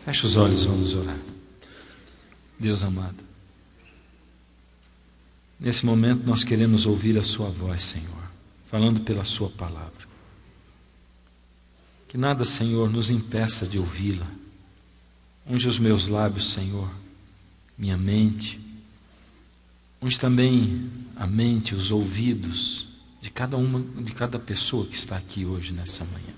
Feche os olhos, vamos orar. Deus amado, nesse momento nós queremos ouvir a sua voz, Senhor, falando pela sua palavra. Que nada, Senhor, nos impeça de ouvi-la. Unge os meus lábios, Senhor, minha mente. Unge também a mente, os ouvidos de cada pessoa que está aqui hoje, nessa manhã.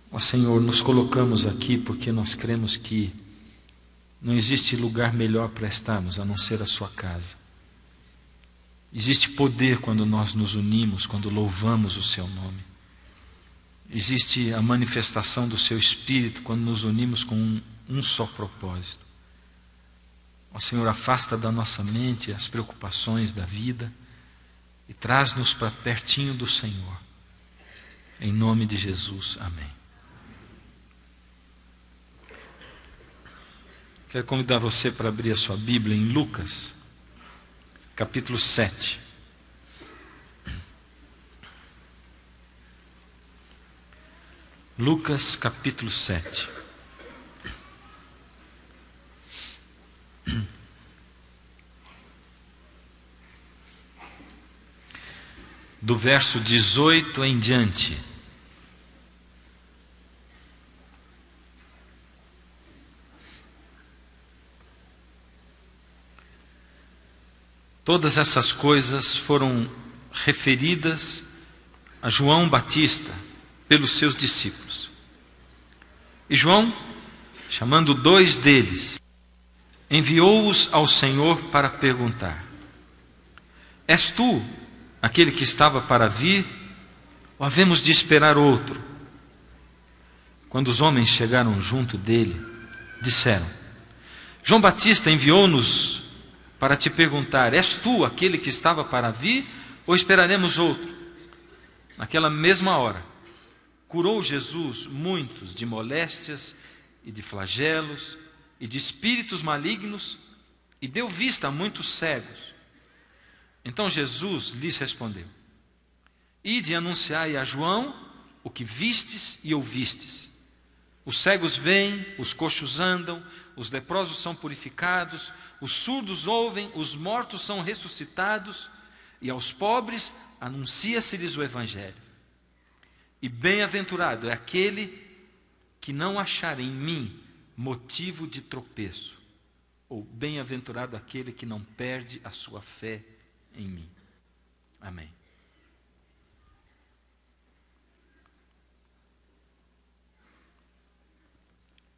Ó Senhor, nos colocamos aqui porque nós cremos que não existe lugar melhor para estarmos a não ser a sua casa. Existe poder quando nós nos unimos, quando louvamos o seu nome. Existe a manifestação do seu Espírito quando nos unimos com um só propósito. Ó Senhor, afasta da nossa mente as preocupações da vida e traz-nos para pertinho do Senhor. Em nome de Jesus, amém. Quero convidar você para abrir a sua Bíblia em Lucas, capítulo 7. Lucas, capítulo 7. Do verso 18 em diante. Todas essas coisas foram referidas a João Batista pelos seus discípulos. E João, chamando 2 deles, enviou-os ao Senhor para perguntar: És tu aquele que estava para vir, ou havemos de esperar outro? Quando os homens chegaram junto dele, disseram: João Batista enviou-nos para te perguntar: és tu aquele que estava para vir, ou esperaremos outro? Naquela mesma hora, curou Jesus muitos de moléstias e de flagelos e de espíritos malignos, e deu vista a muitos cegos. Então Jesus lhes respondeu: Ide e anunciai a João o que vistes e ouvistes. Os cegos veem, os coxos andam, os leprosos são purificados, os surdos ouvem, os mortos são ressuscitados, e aos pobres anuncia-se-lhes o Evangelho. E bem-aventurado é aquele que não achar em mim motivo de tropeço, ou bem-aventurado aquele que não perde a sua fé em mim. Amém.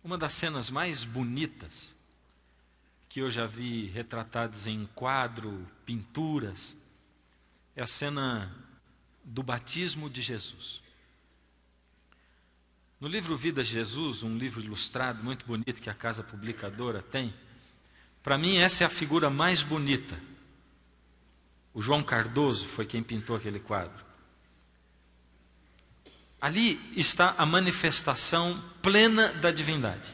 Uma das cenas mais bonitas que eu já vi retratadas em quadro, pinturas, é a cena do batismo de Jesus. No livro Vida de Jesus, um livro ilustrado muito bonito que a Casa Publicadora tem, para mim essa é a figura mais bonita. O João Cardoso foi quem pintou aquele quadro. Ali está a manifestação plena da divindade.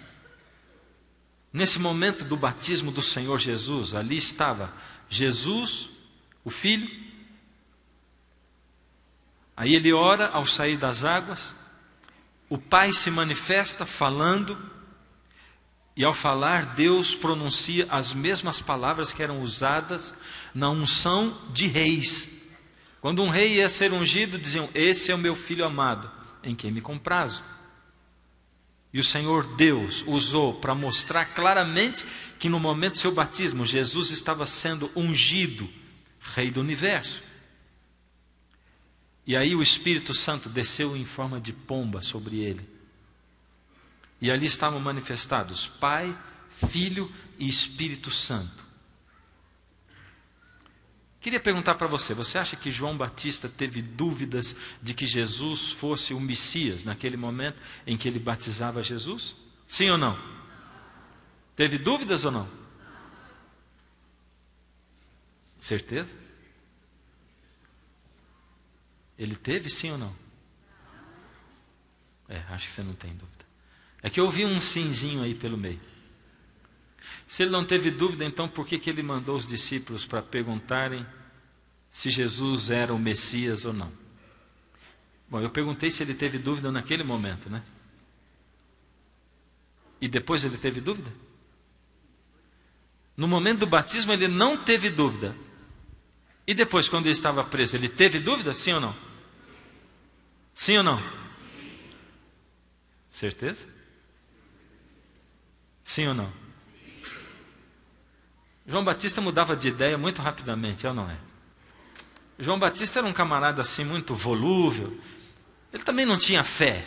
Nesse momento do batismo do Senhor Jesus, ali estava Jesus, o Filho. Aí ele ora ao sair das águas, o Pai se manifesta falando, e ao falar Deus pronuncia as mesmas palavras que eram usadas na unção de reis. Quando um rei ia ser ungido, diziam: esse é o meu filho amado, em quem me comprazo. E o Senhor Deus usou para mostrar claramente que no momento do seu batismo, Jesus estava sendo ungido, Rei do Universo. E aí o Espírito Santo desceu em forma de pomba sobre ele. E ali estavam manifestados Pai, Filho e Espírito Santo. Queria perguntar para você: você acha que João Batista teve dúvidas de que Jesus fosse o Messias naquele momento em que ele batizava Jesus? Sim ou não? Teve dúvidas ou não? Certeza? Ele teve, sim ou não? Acho que você não tem dúvida. É que eu ouvi um simzinho aí pelo meio. Se ele não teve dúvida, então por que ele mandou os discípulos para perguntarem se Jesus era o Messias ou não? Bom, eu perguntei se ele teve dúvida naquele momento, né? E depois ele teve dúvida? No momento do batismo ele não teve dúvida. E depois, quando ele estava preso, ele teve dúvida? Sim ou não? Sim ou não? Certeza? Sim ou não? João Batista mudava de ideia muito rapidamente, é ou não é? João Batista era um camarada assim muito volúvel. Ele também não tinha fé.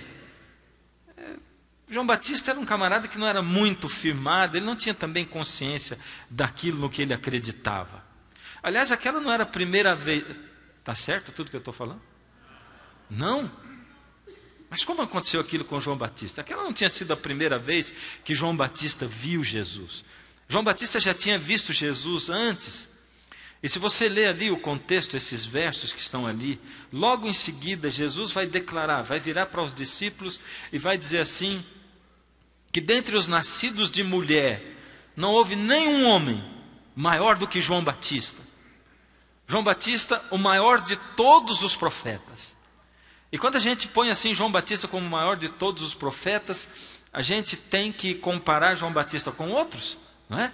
João Batista era um camarada que não era muito firmado, ele não tinha também consciência daquilo no que ele acreditava. Aliás, aquela não era a primeira vez. Está certo tudo que eu estou falando? Não. Mas como aconteceu aquilo com João Batista? Aquela não tinha sido a primeira vez que João Batista viu Jesus. João Batista já tinha visto Jesus antes. E se você ler ali o contexto, esses versos que estão ali, logo em seguida Jesus vai declarar, vai virar para os discípulos e vai dizer assim, que dentre os nascidos de mulher, não houve nenhum homem maior do que João Batista. João Batista, o maior de todos os profetas. E quando a gente põe assim João Batista como o maior de todos os profetas, a gente tem que comparar João Batista com outros, não é?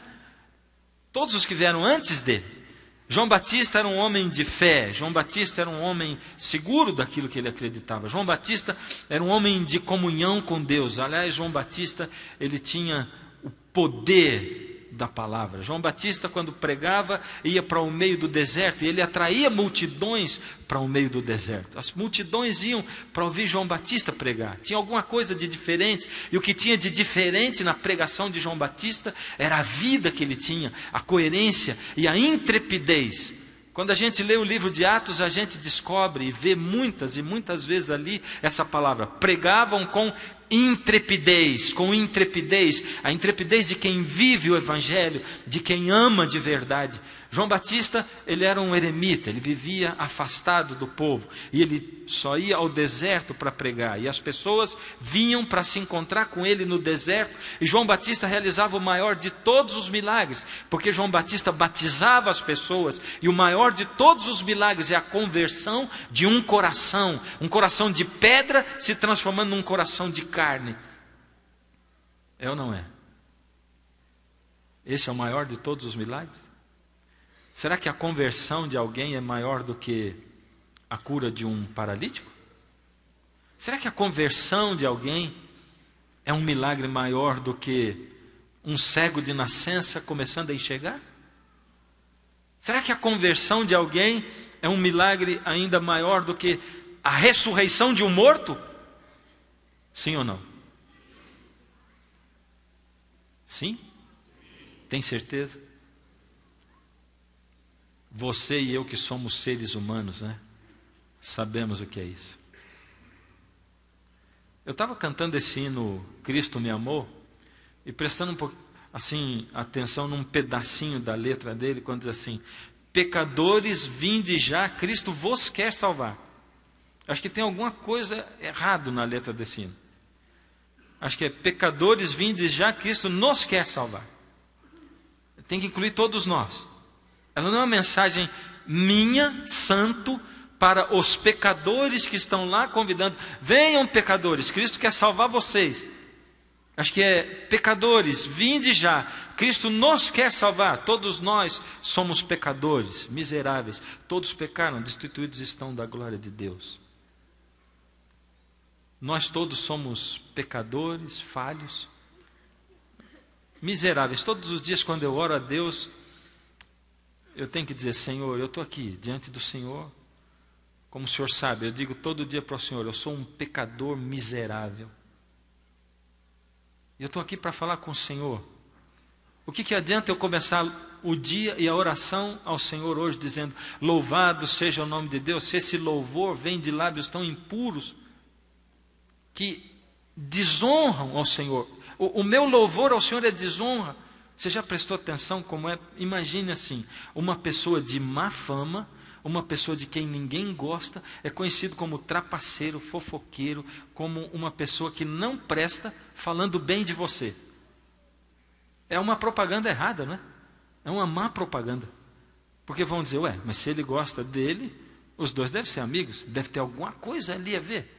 Todos os que vieram antes dele. João Batista era um homem de fé, João Batista era um homem seguro daquilo que ele acreditava. João Batista era um homem de comunhão com Deus. Aliás, João Batista, ele tinha o poder da palavra. João Batista, quando pregava, ia para o meio do deserto e ele atraía multidões para o meio do deserto. As multidões iam para ouvir João Batista pregar. Tinha alguma coisa de diferente, e o que tinha de diferente na pregação de João Batista era a vida que ele tinha, a coerência e a intrepidez. Quando a gente lê o livro de Atos, a gente descobre e vê muitas e muitas vezes ali essa palavra. Pregavam com intrepidez, a intrepidez de quem vive o Evangelho, de quem ama de verdade. João Batista, ele era um eremita, ele vivia afastado do povo, e ele só ia ao deserto para pregar, e as pessoas vinham para se encontrar com ele no deserto, e João Batista realizava o maior de todos os milagres, porque João Batista batizava as pessoas, e o maior de todos os milagres é a conversão de um coração de pedra se transformando num coração de carne. É ou não é? Esse é o maior de todos os milagres? Será que a conversão de alguém é maior do que a cura de um paralítico? Será que a conversão de alguém é um milagre maior do que um cego de nascença começando a enxergar? Será que a conversão de alguém é um milagre ainda maior do que a ressurreição de um morto? Sim ou não? Sim? Tem certeza? Você e eu que somos seres humanos, né? Sabemos o que é isso. Eu estava cantando esse hino Cristo me amou e prestando um pouco assim atenção num pedacinho da letra dele quando diz assim: pecadores, vinde já, Cristo vos quer salvar. Acho que tem alguma coisa errado na letra desse hino. Acho que é pecadores, vinde já, Cristo nos quer salvar. Tem que incluir todos nós. Ela não é uma mensagem minha, santo, para os pecadores que estão lá convidando. Venham pecadores, Cristo quer salvar vocês. Acho que é pecadores, vinde já, Cristo nos quer salvar. Todos nós somos pecadores, miseráveis. Todos pecaram, destituídos estão da glória de Deus. Nós todos somos pecadores, falhos, miseráveis. Todos os dias quando eu oro a Deus, eu tenho que dizer: Senhor, eu estou aqui diante do Senhor. Como o Senhor sabe, eu digo todo dia para o Senhor: eu sou um pecador miserável. E eu estou aqui para falar com o Senhor. O que adianta eu começar o dia e a oração ao Senhor hoje dizendo: louvado seja o nome de Deus, se esse louvor vem de lábios tão impuros que desonram ao Senhor. O meu louvor ao Senhor é desonra. Você já prestou atenção como é? Imagine assim, uma pessoa de má fama, uma pessoa de quem ninguém gosta, é conhecido como trapaceiro, fofoqueiro, como uma pessoa que não presta, falando bem de você. É uma propaganda errada, não é? É uma má propaganda. Porque vão dizer: ué, mas se ele gosta dele, os dois devem ser amigos, deve ter alguma coisa ali a ver.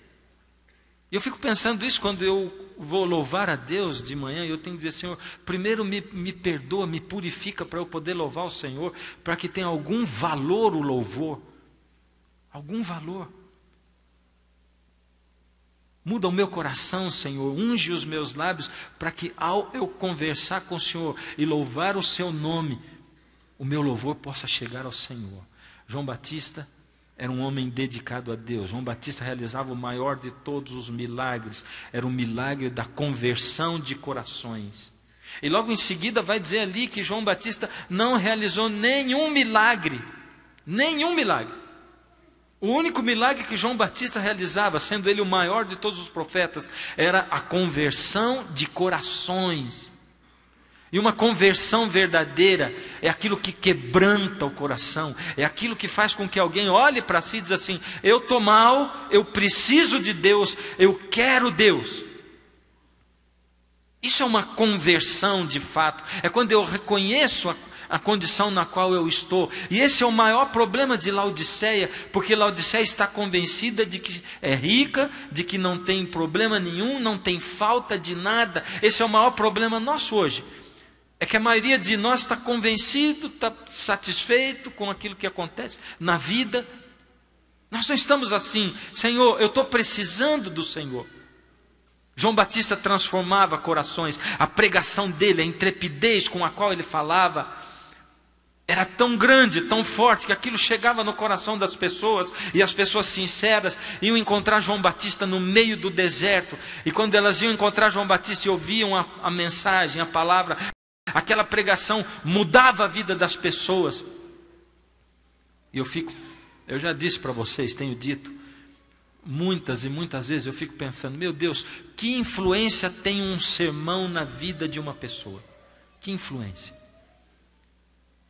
E eu fico pensando isso quando eu vou louvar a Deus de manhã, e eu tenho que dizer: Senhor, primeiro me perdoa, me purifica para eu poder louvar o Senhor, para que tenha algum valor o louvor, algum valor. Muda o meu coração, Senhor, unge os meus lábios, para que ao eu conversar com o Senhor e louvar o seu nome, o meu louvor possa chegar ao Senhor. João Batista era um homem dedicado a Deus. João Batista realizava o maior de todos os milagres. Era o milagre da conversão de corações. E logo em seguida vai dizer ali que João Batista não realizou nenhum milagre. Nenhum milagre. O único milagre que João Batista realizava, sendo ele o maior de todos os profetas, era a conversão de corações. E uma conversão verdadeira é aquilo que quebranta o coração, é aquilo que faz com que alguém olhe para si e diz assim: eu estou mal, eu preciso de Deus, eu quero Deus. Isso é uma conversão de fato, é quando eu reconheço a condição na qual eu estou. E esse é o maior problema de Laodiceia, porque Laodiceia está convencida de que é rica, de que não tem problema nenhum, não tem falta de nada. Esse é o maior problema nosso hoje. É que a maioria de nós está convencido, está satisfeito com aquilo que acontece na vida. Nós não estamos assim: Senhor, eu estou precisando do Senhor. João Batista transformava corações. A pregação dele, a intrepidez com a qual ele falava, era tão grande, tão forte, que aquilo chegava no coração das pessoas, e as pessoas sinceras iam encontrar João Batista no meio do deserto. E quando elas iam encontrar João Batista e ouviam a mensagem, a palavra, aquela pregação mudava a vida das pessoas. E eu já disse para vocês, tenho dito muitas e muitas vezes, eu fico pensando: meu Deus, que influência tem um sermão na vida de uma pessoa? Que influência?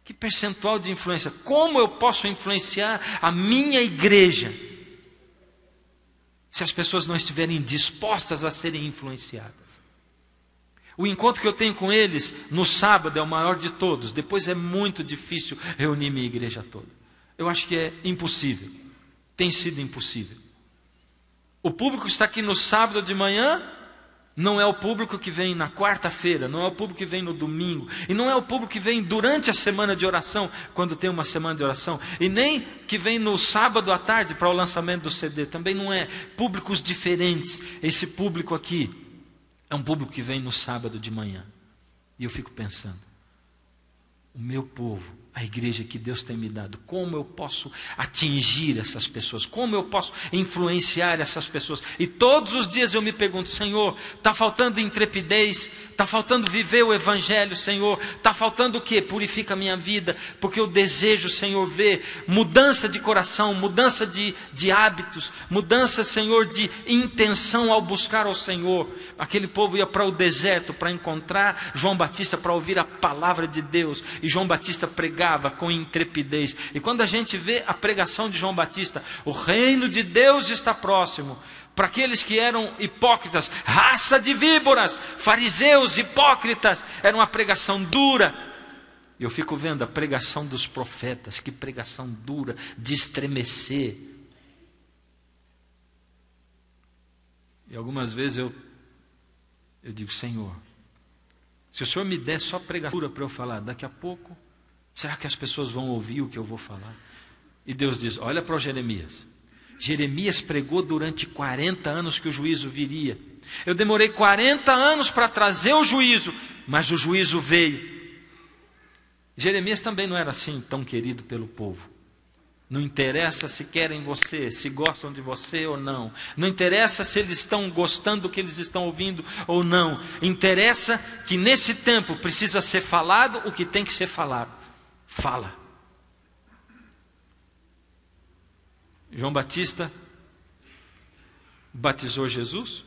Que percentual de influência? Como eu posso influenciar a minha igreja se as pessoas não estiverem dispostas a serem influenciadas? O encontro que eu tenho com eles no sábado é o maior de todos. Depois é muito difícil reunir minha igreja toda. Eu acho que é impossível. Tem sido impossível. O público que está aqui no sábado de manhã não é o público que vem na quarta-feira, não é o público que vem no domingo, e não é o público que vem durante a semana de oração, quando tem uma semana de oração, e nem que vem no sábado à tarde para o lançamento do CD. Também não é. Públicos diferentes. Esse público aqui é um público que vem no sábado de manhã. E eu fico pensando: o meu povo, a igreja que Deus tem me dado, como eu posso atingir essas pessoas? Como eu posso influenciar essas pessoas? E todos os dias eu me pergunto: Senhor, está faltando intrepidez? Está faltando viver o Evangelho, Senhor? Está faltando o quê? Purifica a minha vida, porque eu desejo, Senhor, ver mudança de coração, mudança de hábitos, mudança, Senhor, de intenção ao buscar ao Senhor. Aquele povo ia para o deserto para encontrar João Batista, para ouvir a palavra de Deus, e João Batista pregava com intrepidez. E quando a gente vê a pregação de João Batista: o reino de Deus está próximo, para aqueles que eram hipócritas, raça de víboras, fariseus hipócritas, era uma pregação dura. E eu fico vendo a pregação dos profetas, que pregação dura, de estremecer. E algumas vezes eu digo: Senhor, se o Senhor me der só pregação para eu falar, daqui a pouco, será que as pessoas vão ouvir o que eu vou falar? E Deus diz: olha para o Jeremias. Jeremias pregou durante 40 anos que o juízo viria. Eu demorei 40 anos para trazer o juízo, mas o juízo veio. Jeremias também não era assim tão querido pelo povo. Não interessa se querem você, se gostam de você ou não. Não interessa se eles estão gostando do que eles estão ouvindo ou não. Interessa que nesse tempo precisa ser falado o que tem que ser falado. Fala. João Batista batizou Jesus.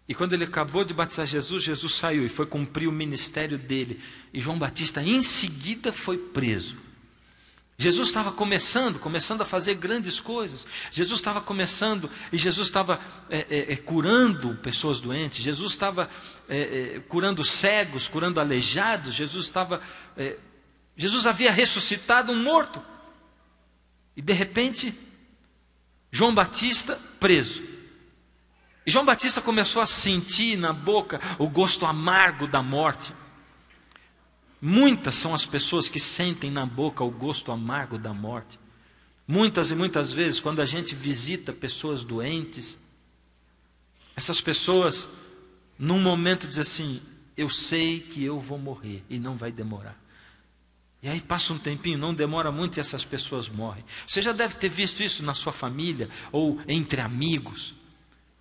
E quando ele acabou de batizar Jesus, Jesus saiu e foi cumprir o ministério dele. E João Batista em seguida foi preso. Jesus estava começando a fazer grandes coisas. Jesus estava começando, e Jesus estava curando pessoas doentes. Jesus estava curando cegos, curando aleijados. Jesus havia ressuscitado um morto. E de repente, João Batista preso. E João Batista começou a sentir na boca o gosto amargo da morte. Muitas são as pessoas que sentem na boca o gosto amargo da morte. Muitas e muitas vezes, quando a gente visita pessoas doentes, essas pessoas, num momento, dizem assim: eu sei que eu vou morrer e não vai demorar. E aí passa um tempinho, não demora muito e essas pessoas morrem. Você já deve ter visto isso na sua família ou entre amigos.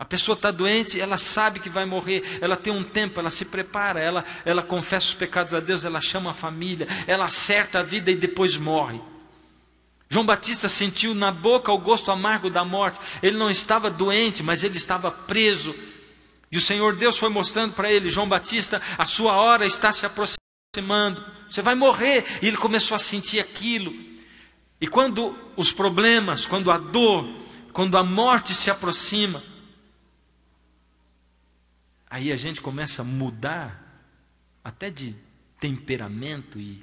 A pessoa está doente, ela sabe que vai morrer, ela tem um tempo, ela se prepara, ela confessa os pecados a Deus, ela chama a família, ela acerta a vida e depois morre. João Batista sentiu na boca o gosto amargo da morte. Ele não estava doente, mas ele estava preso. E o Senhor Deus foi mostrando para ele: João Batista, a sua hora está se aproximando, você vai morrer. E ele começou a sentir aquilo. E quando os problemas, quando a dor, quando a morte se aproxima, aí a gente começa a mudar até de temperamento. E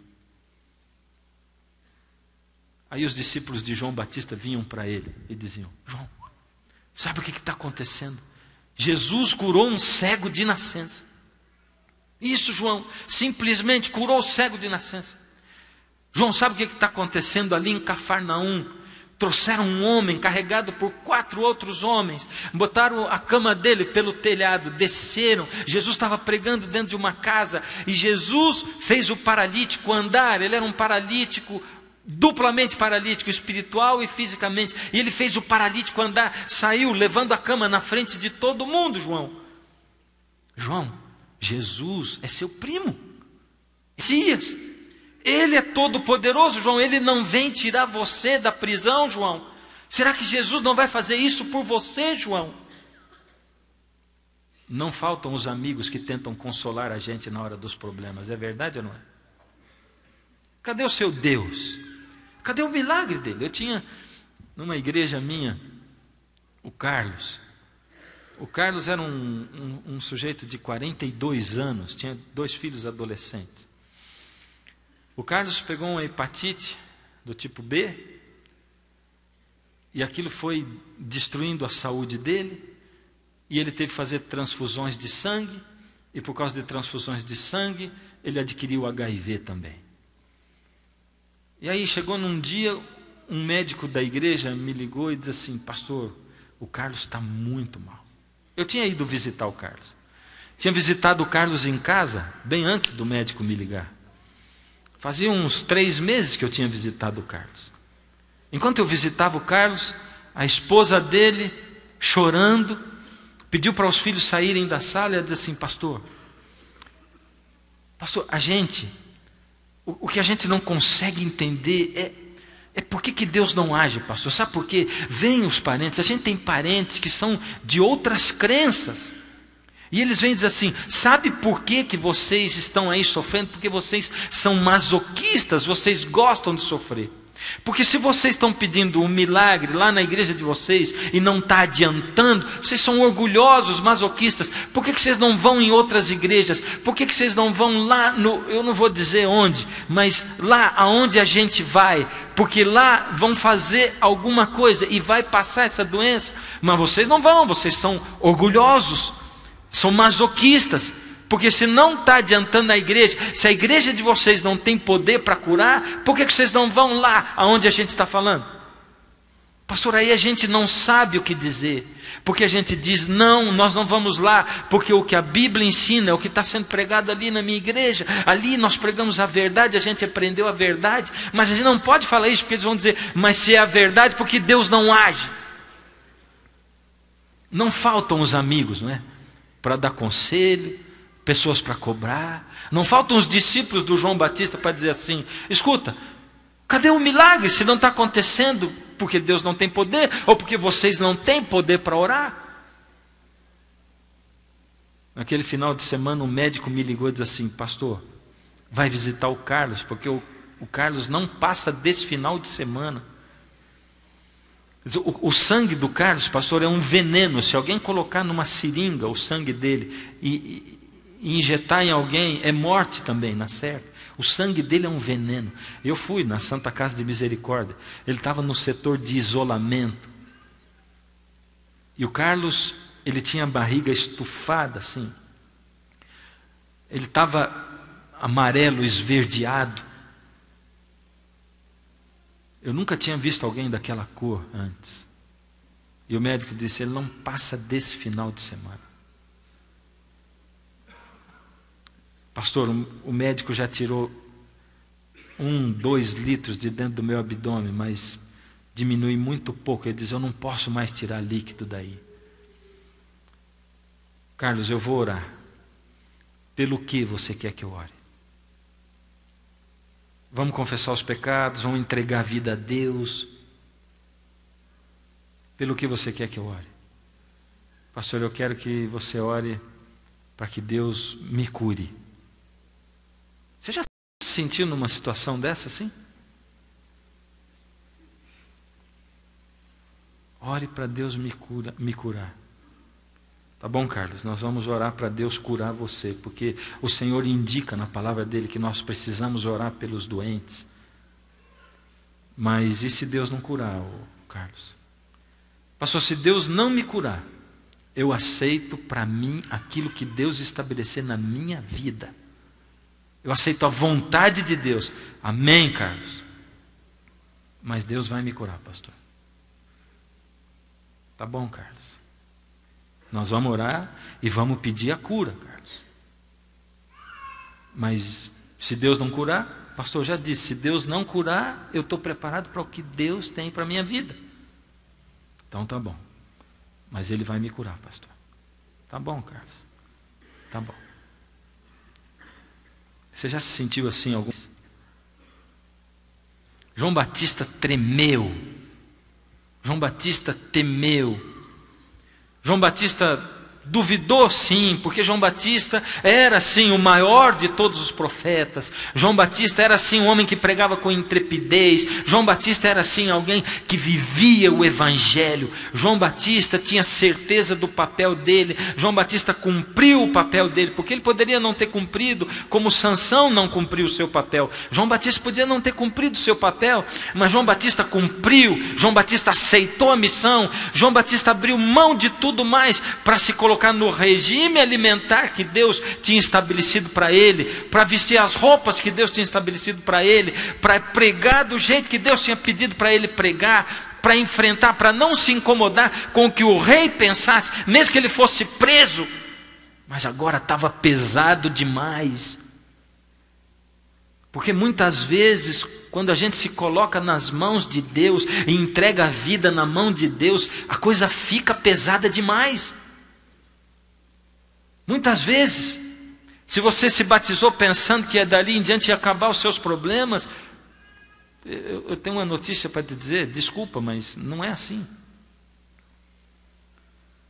aí os discípulos de João Batista vinham para ele e diziam: João, sabe o que está acontecendo? Jesus curou um cego de nascença. Isso, João, simplesmente curou o cego de nascença. João, sabe o que está acontecendo ali em Cafarnaum? Trouxeram um homem carregado por 4 outros homens, botaram a cama dele pelo telhado, desceram. Jesus estava pregando dentro de uma casa e Jesus fez o paralítico andar. Ele era um paralítico, duplamente paralítico, espiritual e fisicamente. E ele fez o paralítico andar, saiu levando a cama na frente de todo mundo. João, Jesus é seu primo, Messias. Ele é todo poderoso, João. Ele não vem tirar você da prisão, João. Será que Jesus não vai fazer isso por você, João? Não faltam os amigos que tentam consolar a gente na hora dos problemas. É verdade ou não é? Cadê o seu Deus? Cadê o milagre dele? Eu tinha numa igreja minha o Carlos. O Carlos era um sujeito de 42 anos, tinha 2 filhos adolescentes. O Carlos pegou uma hepatite do tipo B, e aquilo foi destruindo a saúde dele, e ele teve que fazer transfusões de sangue, e por causa de transfusões de sangue, ele adquiriu HIV também. E aí chegou num dia, um médico da igreja me ligou e disse assim: pastor, o Carlos está muito mal. Eu tinha ido visitar o Carlos. Tinha visitado o Carlos em casa, bem antes do médico me ligar. Fazia uns 3 meses que eu tinha visitado o Carlos. Enquanto eu visitava o Carlos, a esposa dele, chorando, pediu para os filhos saírem da sala e ela disse assim: pastor, o que a gente não consegue entender é por que Deus não age, pastor. Sabe por quê? Vêm os parentes, a gente tem parentes que são de outras crenças. E eles vêm dizer assim: sabe por que vocês estão aí sofrendo? Porque vocês são masoquistas, vocês gostam de sofrer. Porque se vocês estão pedindo um milagre lá na igreja de vocês e não está adiantando, vocês são orgulhosos, masoquistas. Por que vocês não vão em outras igrejas? Por que vocês não vão lá eu não vou dizer onde, mas lá aonde a gente vai? Porque lá vão fazer alguma coisa e vai passar essa doença. Mas vocês não vão, vocês são orgulhosos, são masoquistas. Porque se não está adiantando a igreja, se a igreja de vocês não tem poder para curar, por que vocês não vão lá aonde a gente está falando? Pastor, aí a gente não sabe o que dizer. Porque a gente diz: não, nós não vamos lá, porque o que a Bíblia ensina é o que está sendo pregado ali na minha igreja. Ali nós pregamos a verdade, a gente aprendeu a verdade. Mas a gente não pode falar isso, porque eles vão dizer: mas se é a verdade, porque Deus não age. Não faltam os amigos, não é? Para dar conselho, pessoas para cobrar. Não faltam os discípulos do João Batista para dizer assim: escuta, cadê o milagre se não está acontecendo? Porque Deus não tem poder, ou porque vocês não têm poder para orar? Naquele final de semana o médico me ligou e disse assim: pastor, vai visitar o Carlos, porque o Carlos não passa desse final de semana. O sangue do Carlos, pastor, é um veneno. Se alguém colocar numa seringa o sangue dele e injetar em alguém, é morte também, na certa. O sangue dele é um veneno. Eu fui na Santa Casa de Misericórdia. Ele estava no setor de isolamento. E o Carlos Ele tinha a barriga estufada assim. Ele estava amarelo, esverdeado. Eu nunca tinha visto alguém daquela cor antes. E o médico disse: ele não passa desse final de semana. Pastor, o médico já tirou 2 litros de dentro do meu abdômen, mas diminui muito pouco. Ele diz: eu não posso mais tirar líquido daí. Carlos, eu vou orar. Pelo que você quer que eu ore? Vamos confessar os pecados, vamos entregar a vida a Deus. Pelo que você quer que eu ore? Pastor, eu quero que você ore para que Deus me cure. Você já se sentiu numa situação dessa assim? Ore para Deus me curar. Tá bom, Carlos, nós vamos orar para Deus curar você, porque o Senhor indica na palavra dele que nós precisamos orar pelos doentes. Mas e se Deus não curar, Carlos? Pastor, se Deus não me curar, eu aceito para mim aquilo que Deus estabelecer na minha vida. Eu aceito a vontade de Deus. Amém, Carlos? Mas Deus vai me curar, pastor. Tá bom, Carlos. Nós vamos orar e vamos pedir a cura, Carlos. Mas se Deus não curar, o pastor já disse, se Deus não curar, eu estou preparado para o que Deus tem para a minha vida. Então tá bom. Mas Ele vai me curar, pastor. Tá bom, Carlos. Tá bom. Você já se sentiu assim algum? João Batista tremeu. João Batista temeu. João Batista duvidou, sim, porque João Batista era, sim, o maior de todos os profetas. João Batista era, sim, um homem que pregava com intrepidez. João Batista era, sim, alguém que vivia o Evangelho. João Batista tinha certeza do papel dele. João Batista cumpriu o papel dele, porque ele poderia não ter cumprido, como Sansão não cumpriu o seu papel. João Batista podia não ter cumprido o seu papel, mas João Batista cumpriu. João Batista aceitou a missão. João Batista abriu mão de tudo mais para se colocar no regime alimentar que Deus tinha estabelecido para ele, para vestir as roupas que Deus tinha estabelecido para ele, para pregar do jeito que Deus tinha pedido para ele pregar, para enfrentar, para não se incomodar com o que o rei pensasse, mesmo que ele fosse preso. Mas agora estava pesado demais. Porque muitas vezes, quando a gente se coloca nas mãos de Deus e entrega a vida na mão de Deus, a coisa fica pesada demais. Muitas vezes, se você se batizou pensando que dali em diante ia acabar os seus problemas, eu tenho uma notícia para te dizer, desculpa, mas não é assim.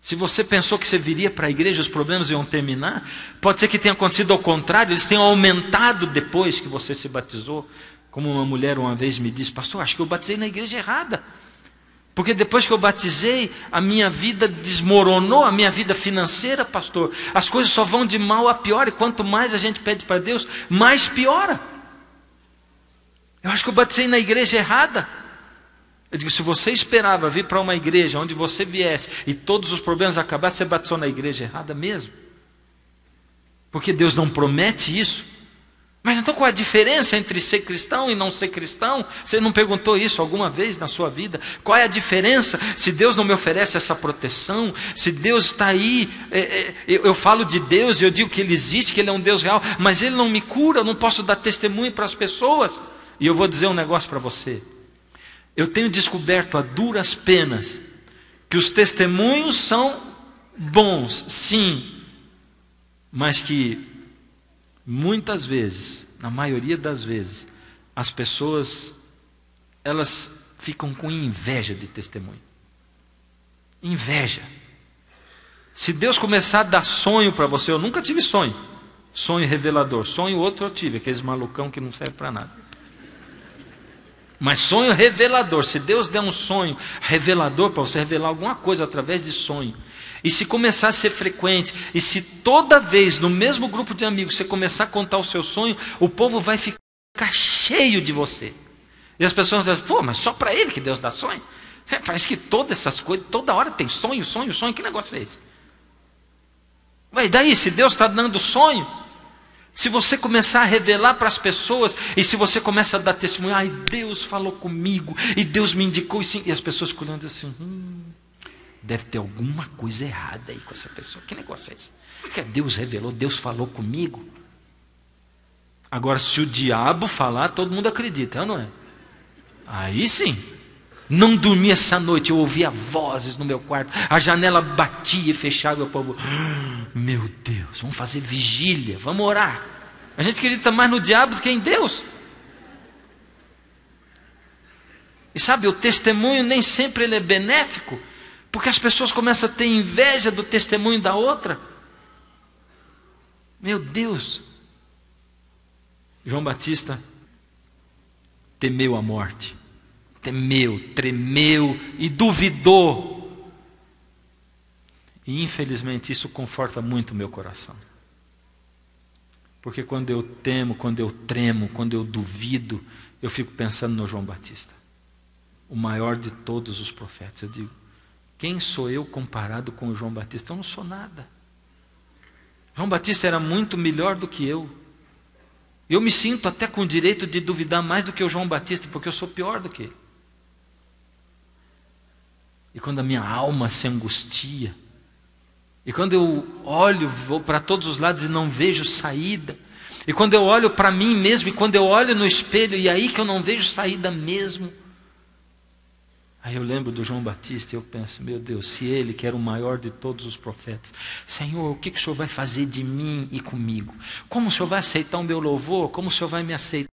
Se você pensou que você viria para a igreja e os problemas iam terminar, pode ser que tenha acontecido ao contrário, eles tenham aumentado depois que você se batizou. Como uma mulher uma vez me disse, pastor, acho que eu batizei na igreja errada. Porque depois que eu batizei, a minha vida desmoronou, a minha vida financeira, pastor. As coisas só vão de mal a pior, e quanto mais a gente pede para Deus, mais piora. Eu acho que eu batizei na igreja errada. Eu digo, se você esperava vir para uma igreja onde você viesse e todos os problemas acabassem, você batizou na igreja errada mesmo. Porque Deus não promete isso. Mas então qual a diferença entre ser cristão e não ser cristão? Você não perguntou isso alguma vez na sua vida? Qual é a diferença se Deus não me oferece essa proteção? Se Deus está aí, eu falo de Deus e eu digo que Ele existe, que Ele é um Deus real, mas Ele não me cura, eu não posso dar testemunho para as pessoas. E eu vou dizer um negócio para você. Eu tenho descoberto a duras penas que os testemunhos são bons, sim, mas que muitas vezes, na maioria das vezes, as pessoas, elas ficam com inveja de testemunho. Inveja. Se Deus começar a dar sonho para você, eu nunca tive sonho. Sonho revelador. Sonho outro eu tive, aqueles malucão que não serve para nada. Mas sonho revelador, se Deus der um sonho revelador para você revelar alguma coisa através de sonho, e se começar a ser frequente, e se toda vez no mesmo grupo de amigos você começar a contar o seu sonho, o povo vai ficar cheio de você. E as pessoas dizem, pô, mas só para ele que Deus dá sonho? Parece que todas essas coisas, toda hora tem sonho, sonho, sonho, que negócio é esse? E daí, se Deus está dando sonho, se você começar a revelar para as pessoas, e se você começa a dar testemunho, ai, Deus falou comigo, e Deus me indicou, e as pessoas ficam olhando assim, deve ter alguma coisa errada aí com essa pessoa. Que negócio é esse? Porque Deus revelou, Deus falou comigo. Agora, se o diabo falar, todo mundo acredita, não é? Aí sim. Não dormi essa noite, eu ouvia vozes no meu quarto, a janela batia e fechava, e o povo, meu Deus, vamos fazer vigília, vamos orar. A gente acredita mais no diabo do que em Deus. E sabe, o testemunho nem sempre ele é benéfico, porque as pessoas começam a ter inveja do testemunho da outra. Meu Deus. João Batista temeu a morte. Temeu, tremeu e duvidou. E infelizmente isso conforta muito o meu coração. Porque quando eu temo, quando eu tremo, quando eu duvido, eu fico pensando no João Batista, o maior de todos os profetas. Eu digo, quem sou eu comparado com o João Batista? Eu não sou nada. João Batista era muito melhor do que eu. Eu me sinto até com o direito de duvidar mais do que o João Batista, porque eu sou pior do que ele. E quando a minha alma se angustia, e quando eu olho, vou para todos os lados e não vejo saída, e quando eu olho para mim mesmo, e quando eu olho no espelho, e aí que eu não vejo saída mesmo, aí eu lembro do João Batista e eu penso, meu Deus, se ele que era o maior de todos os profetas, Senhor, o que o Senhor vai fazer de mim e comigo? Como o Senhor vai aceitar o meu louvor? Como o Senhor vai me aceitar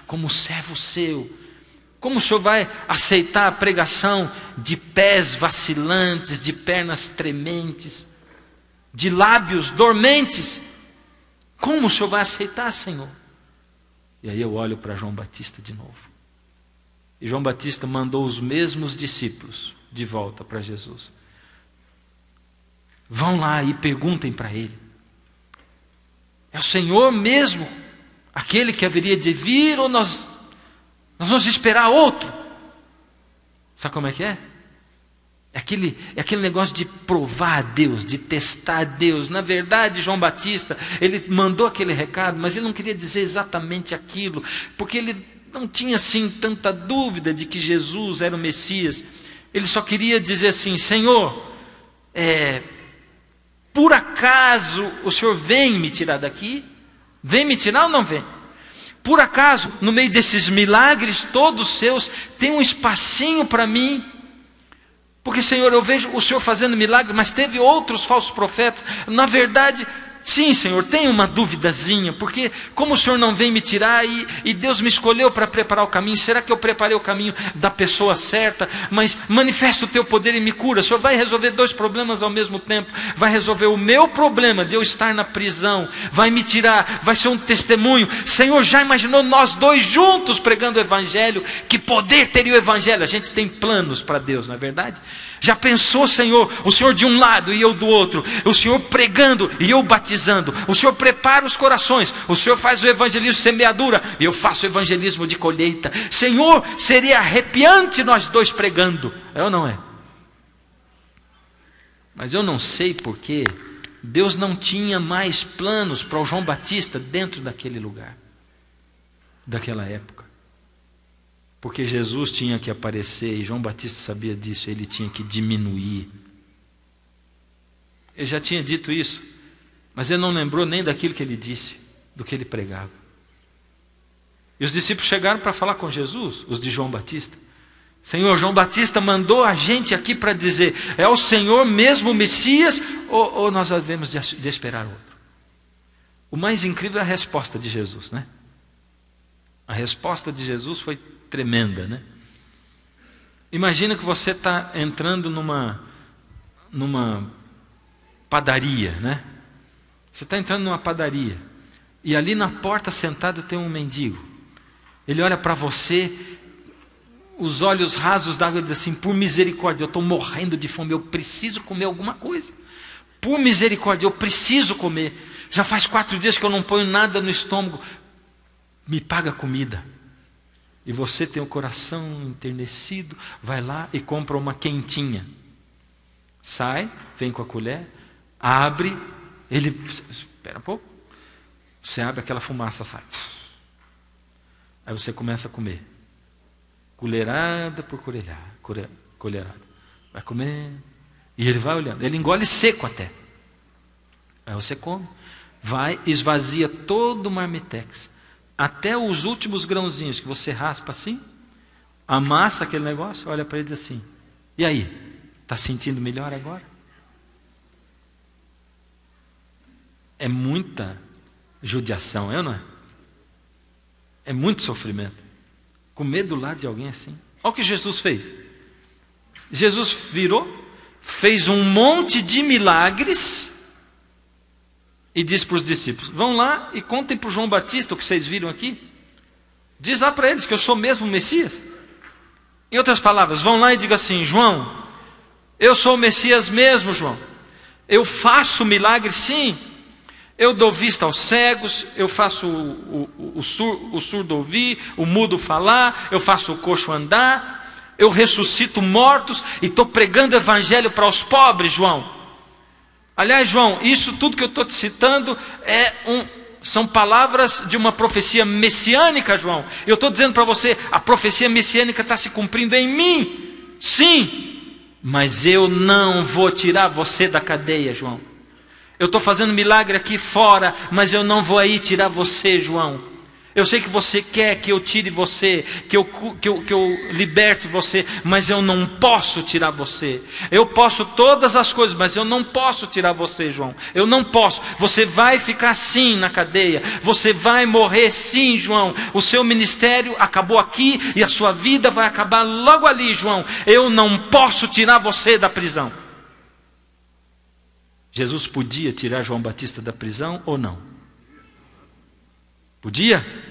como servo seu? Como o Senhor vai aceitar a pregação de pés vacilantes, de pernas trementes, de lábios dormentes? Como o Senhor vai aceitar, Senhor? E aí eu olho para João Batista de novo. E João Batista mandou os mesmos discípulos de volta para Jesus. Vão lá e perguntem para ele. É o Senhor mesmo, aquele que haveria de vir, ou nós vamos esperar outro? Sabe como é que é? É aquele negócio de provar a Deus, de testar a Deus. Na verdade, João Batista, ele mandou aquele recado, mas ele não queria dizer exatamente aquilo, porque ele não tinha assim tanta dúvida de que Jesus era o Messias. Ele só queria dizer assim, Senhor, por acaso o Senhor vem me tirar daqui? Vem me tirar ou não vem? Por acaso, no meio desses milagres todos seus, tem um espacinho para mim? Porque, Senhor, eu vejo o Senhor fazendo milagres, mas teve outros falsos profetas. Na verdade, sim, Senhor, tem uma duvidazinha, porque como o Senhor não vem me tirar e Deus me escolheu para preparar o caminho, será que eu preparei o caminho da pessoa certa? Mas manifesta o teu poder e me cura. O Senhor vai resolver dois problemas ao mesmo tempo. Vai resolver o meu problema de eu estar na prisão, vai me tirar, vai ser um testemunho. Senhor, já imaginou nós dois juntos pregando o Evangelho? Que poder teria o Evangelho? A gente tem planos para Deus, não é verdade? Já pensou, Senhor, o Senhor de um lado e eu do outro, o Senhor pregando e eu batizando, o Senhor prepara os corações, o Senhor faz o evangelismo de semeadura e eu faço o evangelismo de colheita. Senhor, seria arrepiante nós dois pregando, é ou não é? Mas eu não sei porque Deus não tinha mais planos para o João Batista dentro daquele lugar, daquela época. Porque Jesus tinha que aparecer, e João Batista sabia disso, ele tinha que diminuir. Ele já tinha dito isso, mas ele não lembrou nem daquilo que ele disse, do que ele pregava. E os discípulos chegaram para falar com Jesus, os de João Batista. Senhor, João Batista mandou a gente aqui para dizer, é o Senhor mesmo o Messias, ou nós devemos de esperar outro? O mais incrível é a resposta de Jesus, né? A resposta de Jesus foi tremenda, né? Imagina que você está entrando numa padaria, né? Você está entrando numa padaria e ali na porta sentado tem um mendigo. Ele olha para você, os olhos rasos d'água, e diz assim, por misericórdia, eu estou morrendo de fome, eu preciso comer alguma coisa. Por misericórdia, eu preciso comer. Já faz 4 dias que eu não ponho nada no estômago. Me paga comida. E você tem o coração enternecido, vai lá e compra uma quentinha. Sai, vem com a colher, abre Ele, espera um pouco, você abre, aquela fumaça sai. Aí você começa a comer. Colherada por colherada. Vai comer. E ele vai olhando. Ele engole seco até. Aí você come. Vai, esvazia todo o marmitex. Até os últimos grãozinhos que você raspa assim. Amassa aquele negócio, olha para ele e diz assim: e aí? Está sentindo melhor agora? É muita judiação, não é? É muito sofrimento. Comer do lado de alguém assim. Olha o que Jesus fez. Jesus virou, fez um monte de milagres e disse para os discípulos: vão lá e contem para o João Batista o que vocês viram aqui. Diz lá para eles que eu sou mesmo o Messias. Em outras palavras, vão lá e digam assim: João, eu sou o Messias mesmo, João. Eu faço milagres, sim. Eu dou vista aos cegos, eu faço o surdo ouvir, o mudo falar, eu faço o coxo andar, eu ressuscito mortos e estou pregando o evangelho para os pobres, João. Aliás, João, isso tudo que eu estou te citando são palavras de uma profecia messiânica, João. Eu estou dizendo para você, a profecia messiânica está se cumprindo em mim, sim, mas eu não vou tirar você da cadeia, João. Eu estou fazendo milagre aqui fora, mas eu não vou aí tirar você, João. Eu sei que você quer que eu tire você, que eu liberte você, mas eu não posso tirar você. Eu posso todas as coisas, mas eu não posso tirar você, João. Eu não posso. Você vai ficar sim na cadeia. Você vai morrer sim, João. O seu ministério acabou aqui e a sua vida vai acabar logo ali, João. Eu não posso tirar você da prisão. Jesus podia tirar João Batista da prisão ou não? Podia?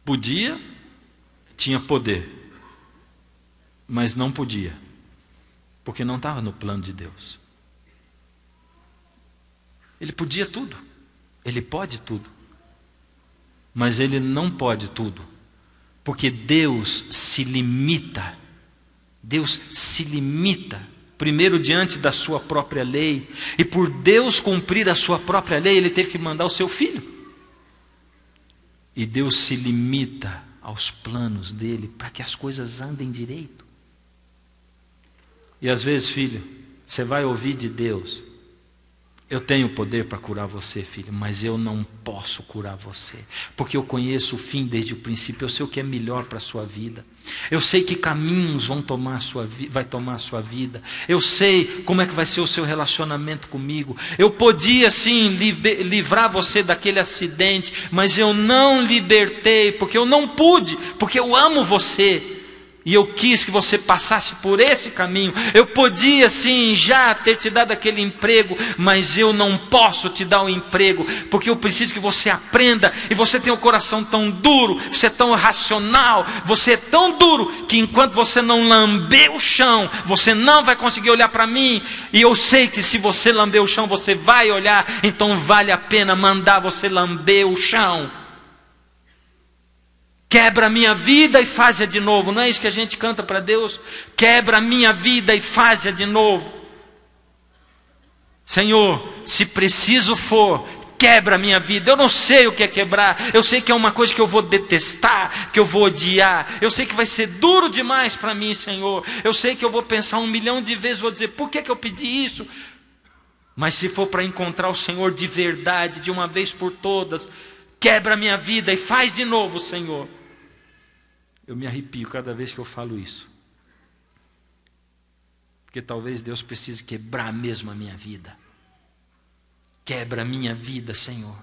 Podia, tinha poder, mas não podia, porque não estava no plano de Deus. Ele podia tudo, ele pode tudo, mas ele não pode tudo, porque Deus se limita. Deus se limita, primeiro diante da sua própria lei, e por Deus cumprir a sua própria lei, Ele teve que mandar o seu filho. E Deus se limita aos planos dele, para que as coisas andem direito. E às vezes, filho, você vai ouvir de Deus: eu tenho poder para curar você, filho, mas eu não posso curar você, porque eu conheço o fim desde o princípio, eu sei o que é melhor para a sua vida, eu sei que caminhos vai tomar a sua vida, eu sei como é que vai ser o seu relacionamento comigo. Eu podia sim livrar você daquele acidente, mas eu não libertei, porque eu não pude, porque eu amo você. E eu quis que você passasse por esse caminho. Eu podia sim já ter te dado aquele emprego, mas eu não posso te dar o emprego, porque eu preciso que você aprenda. E você tem o coração tão duro, você é tão racional, você é tão duro, que enquanto você não lamber o chão, você não vai conseguir olhar para mim. E eu sei que se você lamber o chão, você vai olhar. Então vale a pena mandar você lamber o chão. Quebra a minha vida e faz-a de novo. Não é isso que a gente canta para Deus? Quebra a minha vida e faz-a de novo. Senhor, se preciso for, quebra a minha vida. Eu não sei o que é quebrar. Eu sei que é uma coisa que eu vou detestar, que eu vou odiar. Eu sei que vai ser duro demais para mim, Senhor. Eu sei que eu vou pensar 1 milhão de vezes, vou dizer: por que eu pedi isso? Mas se for para encontrar o Senhor de verdade, de uma vez por todas, quebra a minha vida e faz de novo, Senhor. Eu me arrepio cada vez que eu falo isso, porque talvez Deus precise quebrar mesmo a minha vida. Quebra a minha vida, Senhor.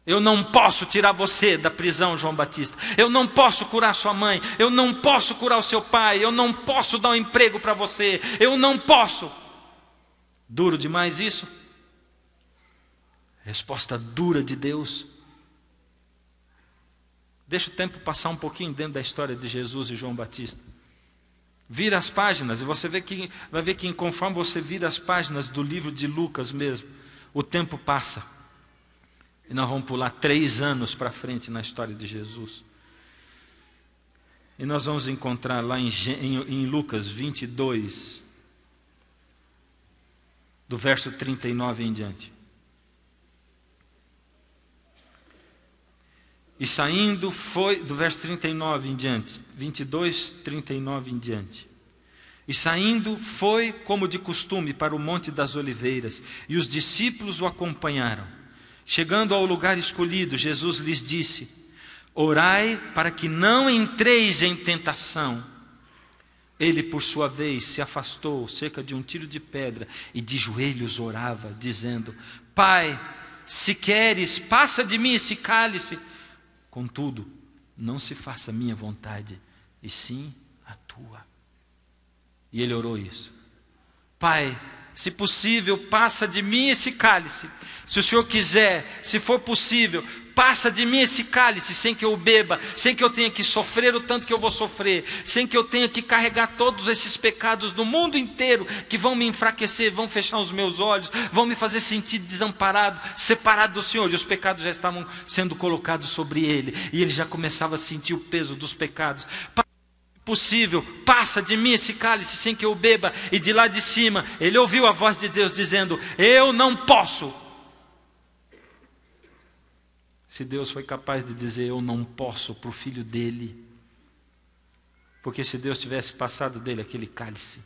Eu não posso tirar você da prisão, João Batista. Eu não posso curar sua mãe. Eu não posso curar o seu pai. Eu não posso dar um emprego para você. Eu não posso. Duro demais isso? Resposta dura de Deus. Deixa o tempo passar um pouquinho dentro da história de Jesus e João Batista. Vira as páginas e você vai ver que conforme você vira as páginas do livro de Lucas mesmo, o tempo passa. E nós vamos pular 3 anos para frente na história de Jesus. E nós vamos encontrar lá em Lucas 22, do verso 39 em diante. E saindo foi, do verso 39 em diante, 22, 39 em diante. E saindo foi, como de costume, para o Monte das Oliveiras, e os discípulos o acompanharam. Chegando ao lugar escolhido, Jesus lhes disse: orai para que não entreis em tentação. Ele, por sua vez, se afastou cerca de um tiro de pedra e de joelhos orava, dizendo: Pai, se queres, passa de mim esse cálice. Contudo, não se faça a minha vontade, e sim a tua. E ele orou isso: Pai, se possível, passa de mim esse cálice. Se o Senhor quiser, se for possível, passa de mim esse cálice sem que eu beba, sem que eu tenha que sofrer o tanto que eu vou sofrer, sem que eu tenha que carregar todos esses pecados do mundo inteiro que vão me enfraquecer, vão fechar os meus olhos, vão me fazer sentir desamparado, separado do Senhor. E os pecados já estavam sendo colocados sobre ele, e ele já começava a sentir o peso dos pecados. Possível, passa de mim esse cálice sem que eu beba. E de lá de cima ele ouviu a voz de Deus dizendo: eu não posso. Se Deus foi capaz de dizer eu não posso para o filho dele, porque se Deus tivesse passado dele aquele cálice,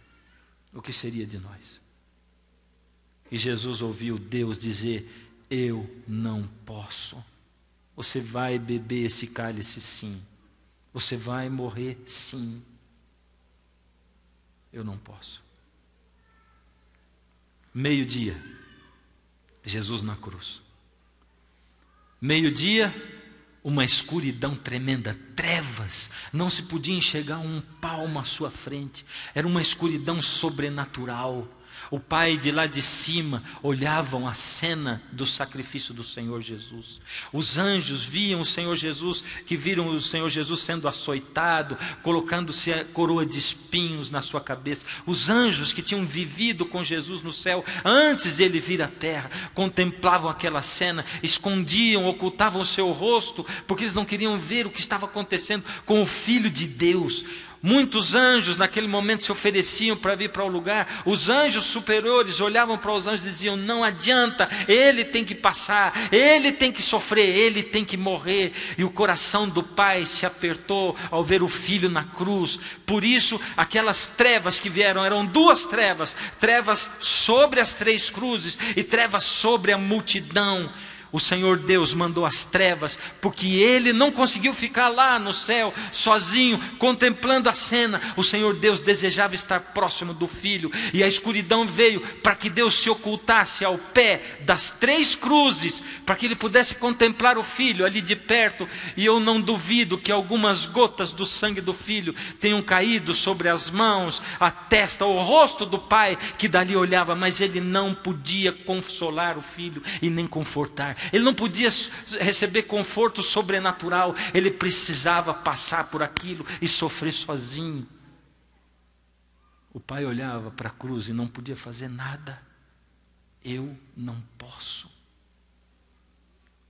o que seria de nós? E Jesus ouviu Deus dizer: eu não posso. Você vai beber esse cálice sim. Você vai morrer sim. Eu não posso. Meio-dia, Jesus na cruz. Meio-dia, uma escuridão tremenda, trevas, não se podia enxergar um palmo à sua frente, era uma escuridão sobrenatural. O Pai de lá de cima olhavam a cena do sacrifício do Senhor Jesus. Os anjos viam o Senhor Jesus, que viram o Senhor Jesus sendo açoitado, colocando-se a coroa de espinhos na sua cabeça. Os anjos que tinham vivido com Jesus no céu, antes de ele vir à terra, contemplavam aquela cena, escondiam, ocultavam o seu rosto, porque eles não queriam ver o que estava acontecendo com o Filho de Deus. Muitos anjos naquele momento se ofereciam para vir para o lugar. Os anjos superiores olhavam para os anjos e diziam: não adianta, ele tem que passar, ele tem que sofrer, ele tem que morrer. E o coração do Pai se apertou ao ver o Filho na cruz. Por isso aquelas trevas que vieram, eram duas trevas: trevas sobre as três cruzes e trevas sobre a multidão. O Senhor Deus mandou as trevas, porque ele não conseguiu ficar lá no céu, sozinho, contemplando a cena. O Senhor Deus desejava estar próximo do Filho, e a escuridão veio para que Deus se ocultasse ao pé das três cruzes, para que ele pudesse contemplar o Filho ali de perto. E eu não duvido que algumas gotas do sangue do Filho tenham caído sobre as mãos, a testa, o rosto do Pai, que dali olhava, mas ele não podia consolar o Filho e nem confortar. Ele não podia receber conforto sobrenatural, ele precisava passar por aquilo e sofrer sozinho. O Pai olhava para a cruz e não podia fazer nada. Eu não posso.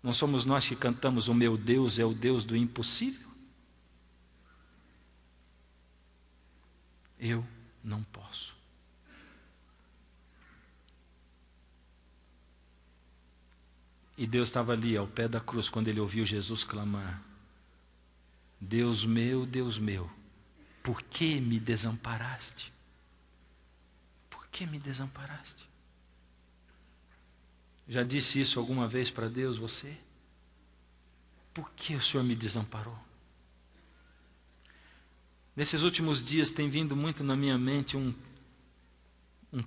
Não somos nós que cantamos: o meu Deus é o Deus do impossível? Eu não posso. E Deus estava ali ao pé da cruz quando ele ouviu Jesus clamar: Deus meu, por que me desamparaste? Por que me desamparaste? Já disse isso alguma vez para Deus, você? Por que o Senhor me desamparou? Nesses últimos dias tem vindo muito na minha mente um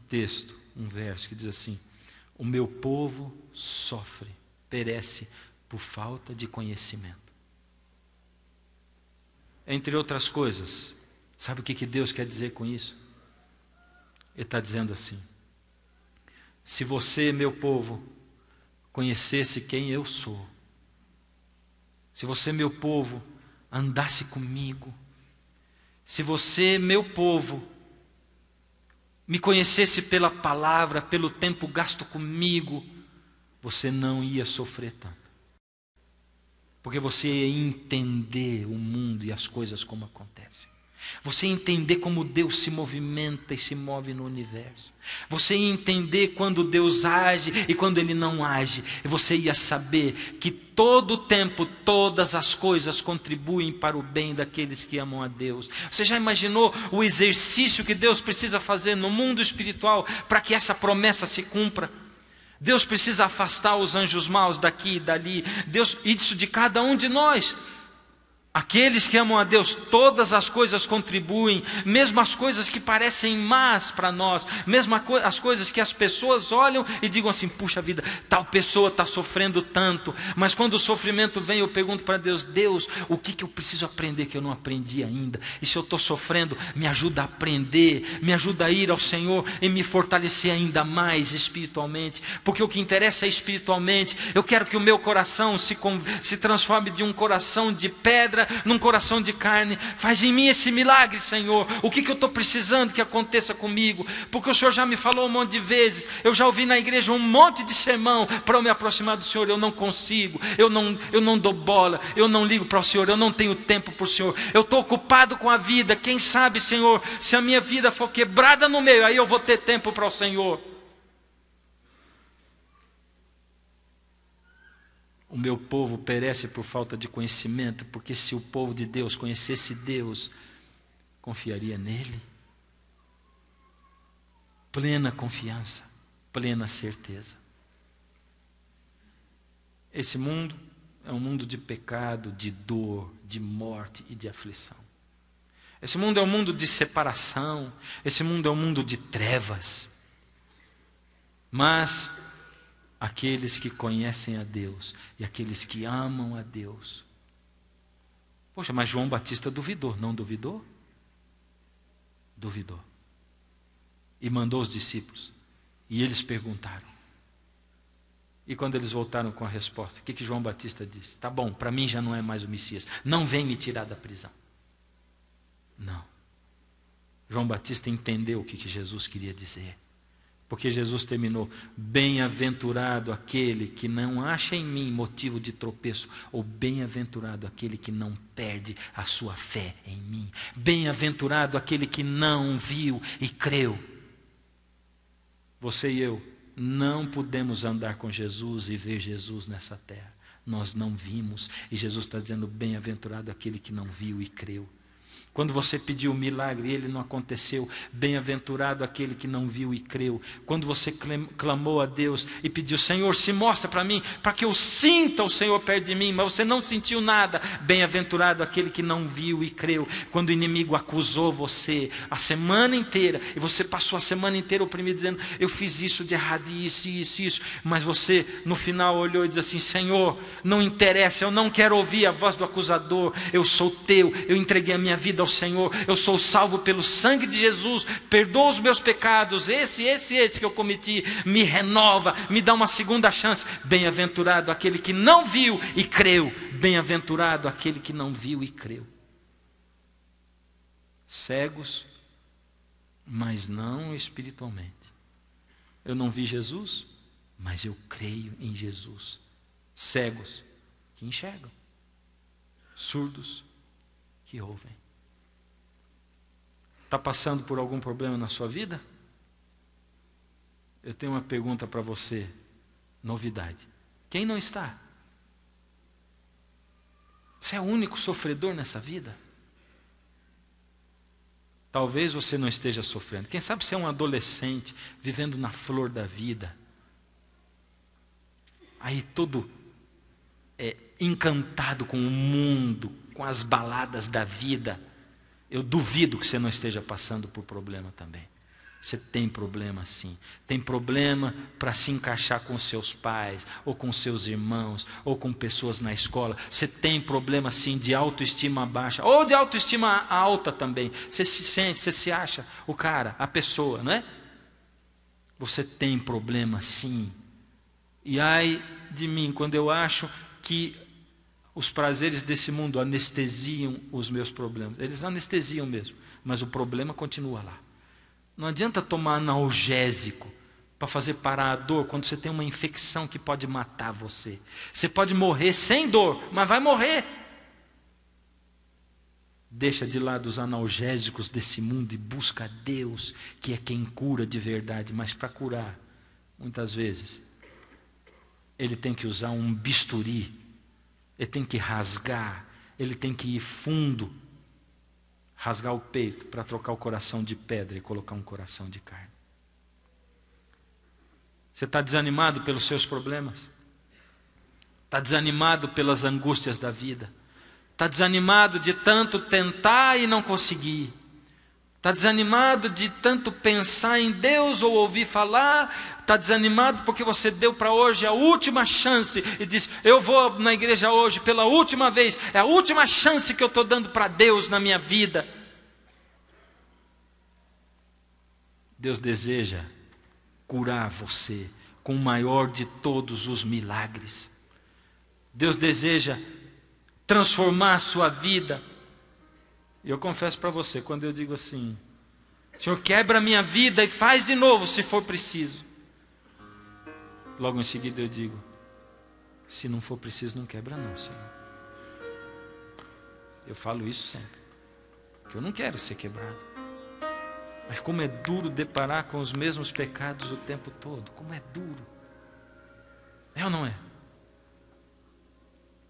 texto, um verso que diz assim: o meu povo sofre, perece por falta de conhecimento. Entre outras coisas, sabe o que Deus quer dizer com isso? Ele está dizendo assim: se você, meu povo, conhecesse quem eu sou, se você, meu povo, andasse comigo, se você, meu povo, me conhecesse pela palavra, pelo tempo gasto comigo, você não ia sofrer tanto. Porque você ia entender o mundo e as coisas como acontecem. Você ia entender como Deus se movimenta e se move no universo. Você ia entender quando Deus age e quando Ele não age. E você ia saber que todo o tempo, todas as coisas contribuem para o bem daqueles que amam a Deus. Você já imaginou o exercício que Deus precisa fazer no mundo espiritual para que essa promessa se cumpra? Deus precisa afastar os anjos maus daqui e dali. Deus, isso de cada um de nós. Aqueles que amam a Deus, todas as coisas contribuem, mesmo as coisas que parecem más para nós, mesmo as coisas que as pessoas olham e digam assim: puxa vida, tal pessoa está sofrendo tanto. Mas quando o sofrimento vem, eu pergunto para Deus: Deus, o que eu preciso aprender que eu não aprendi ainda? E se eu estou sofrendo, me ajuda a aprender, me ajuda a ir ao Senhor e me fortalecer ainda mais espiritualmente, porque o que interessa é espiritualmente. Eu quero que o meu coração se transforme de um coração de pedra num coração de carne. Faz em mim esse milagre, Senhor. O que eu estou precisando que aconteça comigo? Porque o Senhor já me falou um monte de vezes, eu já ouvi na igreja um monte de sermão para eu me aproximar do Senhor. Eu não consigo, eu não dou bola, eu não ligo para o Senhor, eu não tenho tempo para o Senhor, eu estou ocupado com a vida. Quem sabe, Senhor, se a minha vida for quebrada no meio, aí eu vou ter tempo para o Senhor. O meu povo perece por falta de conhecimento, porque se o povo de Deus conhecesse Deus, confiaria nele. Plena confiança, plena certeza. Esse mundo é um mundo de pecado, de dor, de morte e de aflição. Esse mundo é um mundo de separação, esse mundo é um mundo de trevas. Mas aqueles que conhecem a Deus e aqueles que amam a Deus. Poxa, mas João Batista duvidou, não duvidou? Duvidou. E mandou os discípulos. E eles perguntaram. E quando eles voltaram com a resposta, o que João Batista disse? Tá bom, para mim já não é mais o Messias. Não vem me tirar da prisão. Não. João Batista entendeu o que Jesus queria dizer. Porque Jesus terminou: bem-aventurado aquele que não acha em mim motivo de tropeço, ou bem-aventurado aquele que não perde a sua fé em mim. Bem-aventurado aquele que não viu e creu. Você e eu não podemos andar com Jesus e ver Jesus nessa terra. Nós não vimos, e Jesus está dizendo: bem-aventurado aquele que não viu e creu. Quando você pediu um milagre e ele não aconteceu, bem-aventurado aquele que não viu e creu. Quando você clamou a Deus e pediu: Senhor, se mostra para mim, para que eu sinta o Senhor perto de mim, mas você não sentiu nada, bem-aventurado aquele que não viu e creu. Quando o inimigo acusou você a semana inteira, e você passou a semana inteira oprimido, dizendo: eu fiz isso de errado, isso, mas você no final olhou e disse assim: Senhor, não interessa, eu não quero ouvir a voz do acusador, eu sou teu, eu entreguei a minha vida ao Senhor, eu sou salvo pelo sangue de Jesus, perdoa os meus pecados, esse que eu cometi, me renova, me dá uma segunda chance. Bem-aventurado aquele que não viu e creu, bem-aventurado aquele que não viu e creu. Cegos, mas não espiritualmente. Eu não vi Jesus, mas eu creio em Jesus. Cegos que enxergam, surdos que ouvem. Está passando por algum problema na sua vida? Eu tenho uma pergunta para você, novidade. Quem não está? Você é o único sofredor nessa vida? Talvez você não esteja sofrendo. Quem sabe você é um adolescente, vivendo na flor da vida. Aí todo encantado com o mundo, com as baladas da vida. Eu duvido que você não esteja passando por problema também. Você tem problema sim. Tem problema para se encaixar com seus pais, ou com seus irmãos, ou com pessoas na escola. Você tem problema sim de autoestima baixa, ou de autoestima alta também. Você se sente, você se acha o cara, a pessoa, não é? Você tem problema sim. E ai de mim quando eu acho que os prazeres desse mundo anestesiam os meus problemas. Eles anestesiam mesmo, mas o problema continua lá. Não adianta tomar analgésico para fazer parar a dor quando você tem uma infecção que pode matar você. Você pode morrer sem dor, mas vai morrer. Deixa de lado os analgésicos desse mundo e busca a Deus, que é quem cura de verdade. Mas para curar, muitas vezes, ele tem que usar um bisturi, ele tem que rasgar, ele tem que ir fundo, rasgar o peito para trocar o coração de pedra e colocar um coração de carne. Você está desanimado pelos seus problemas? Está desanimado pelas angústias da vida? Está desanimado de tanto tentar e não conseguir? Está desanimado de tanto pensar em Deus ou ouvir falar? Está desanimado porque você deu para hoje a última chance e diz: eu vou na igreja hoje pela última vez, é a última chance que eu estou dando para Deus na minha vida. Deus deseja curar você com o maior de todos os milagres. Deus deseja transformar a sua vida. E eu confesso para você, quando eu digo assim: Senhor, quebra a minha vida e faz de novo se for preciso, logo em seguida eu digo: se não for preciso, não quebra não, Senhor. Eu falo isso sempre, porque eu não quero ser quebrado. Mas como é duro deparar com os mesmos pecados o tempo todo. Como é duro. É ou não é?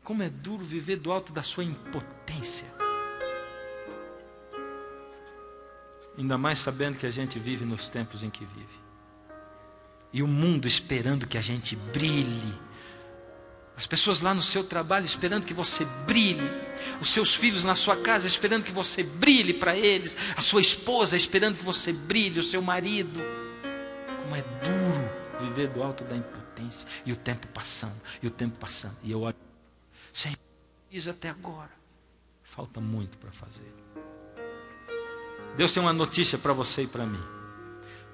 Como é duro viver do alto da sua impotência. Ainda mais sabendo que a gente vive nos tempos em que vive. E o mundo esperando que a gente brilhe. As pessoas lá no seu trabalho esperando que você brilhe. Os seus filhos na sua casa esperando que você brilhe para eles. A sua esposa esperando que você brilhe. O seu marido. Como é duro viver do alto da impotência. E o tempo passando. E o tempo passando. E eu olho: Senhor, fiz até agora. Falta muito para fazer. Deus tem uma notícia para você e para mim.